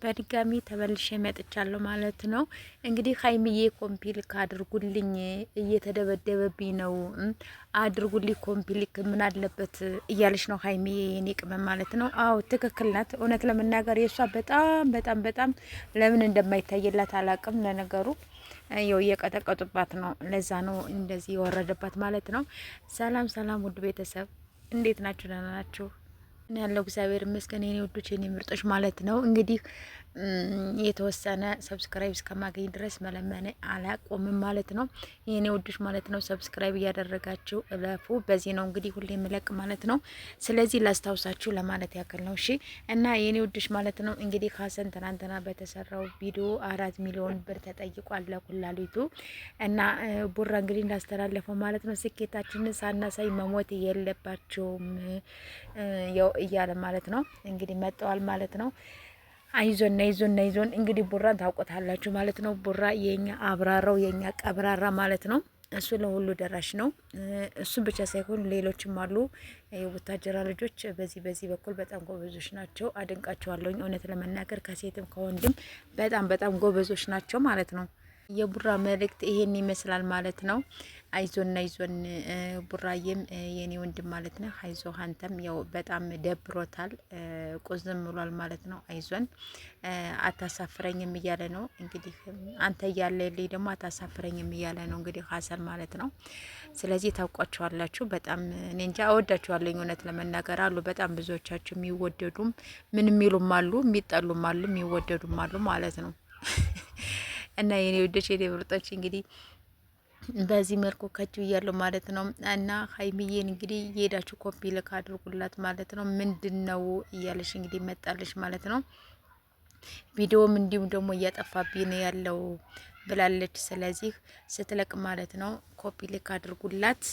በድጋሚ ተመልሼ መጥቻለሁ ማለት ነው። እንግዲህ ሀይሚዬ ኮምፒልክ አድርጉልኝ፣ እየተደበደበብኝ ነው፣ አድርጉልኝ ኮምፒልክ ምን አለበት እያለች ነው ሀይሚዬ የኔ ቅመም ማለት ነው። አዎ ትክክል ናት። እውነት ለመናገር የእሷ በጣም በጣም በጣም ለምን እንደማይታይላት አላቅም። ለነገሩ ያው እየቀጠቀጡባት ነው። ለዛ ነው እንደዚህ የወረደባት ማለት ነው። ሰላም ሰላም፣ ውድ ቤተሰብ እንዴት ናችሁ? ደህና ናችሁ? ያለው እግዚአብሔር ይመስገን የኔ ውዶች የኔ ምርጦች ማለት ነው። እንግዲህ የተወሰነ ሰብስክራይብ እስከማገኝ ድረስ መለመኔ አላቆምም ማለት ነው የኔ ውዶች ማለት ነው። ሰብስክራይብ እያደረጋችሁ እለፉ። በዚህ ነው እንግዲህ ሁሌ የምለቅ ማለት ነው። ስለዚህ ላስታውሳችሁ ለማለት ያክል ነው። እሺ እና የኔ ውዶች ማለት ነው እንግዲህ ሀሰን ትናንትና በተሰራው ቪዲዮ 4 ሚሊዮን ብር ተጠይቋል ለኩላሊቱ እና ቡራ እንግዲህ እንዳስተላለፈው ማለት ነው። ስኬታችንን ሳናሳይ መሞት የለባቸውም ያው እያለ ማለት ነው እንግዲህ መጠዋል ማለት ነው። አይዞን አይዞን እንግዲህ ቡራን ታውቆታላችሁ ማለት ነው። ቡራ የኛ አብራራው የኛ ቀብራራ ማለት ነው። እሱ ለሁሉ ደራሽ ነው። እሱን ብቻ ሳይሆን ሌሎችም አሉ የቡታጀራ ልጆች በዚህ በኩል በጣም ጎበዞች ናቸው። አደንቃቸዋለሁ እውነት ለመናገር ከሴትም ከወንድም በጣም ጎበዞች ናቸው ማለት ነው። የቡራ መልእክት ይሄን ይመስላል ማለት ነው። አይዞን ቡራዬም የኔ ወንድም ማለት ነው። አይዞ አንተም ያው በጣም ደብሮታል፣ ቁዝም ብሏል ማለት ነው። አይዞን አታሳፍረኝም እያለ ነው እንግዲህ አንተ እያለልኝ ደግሞ አታሳፍረኝም እያለ ነው እንግዲህ ሀሰን ማለት ነው። ስለዚህ ታውቋቸዋላችሁ። በጣም እኔ እንጃ እወዳቸዋለሁ እውነት ለመናገር አሉ በጣም ብዙዎቻችሁ የሚወደዱም ምን የሚሉም አሉ፣ የሚጠሉም አሉ፣ የሚወደዱም አሉ ማለት ነው። እና የኔ ወደች የኔ ምርጦች እንግዲህ በዚህ መልኩ ከቹ እያለሁ ማለት ነው። እና ሀይሚዬን እንግዲህ የሄዳችሁ ኮፒ ልክ አድርጉላት ማለት ነው። ምንድነው እያለሽ እንግዲህ መጣለሽ ማለት ነው። ቪዲዮም እንዲሁም ደግሞ እያጠፋብኝ ነው ያለው ብላለች። ስለዚህ ስትለቅ ማለት ነው ኮፒ ልክ አድርጉላት።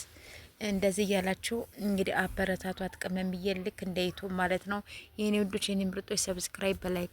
እንደዚህ እያላችሁ እንግዲህ አበረታቷት። ቅመምዬ ልክ እንደ ዩቱብ ማለት ነው። የኔ ውዶች የኔ ምርጦች ሰብስክራይብ በላይ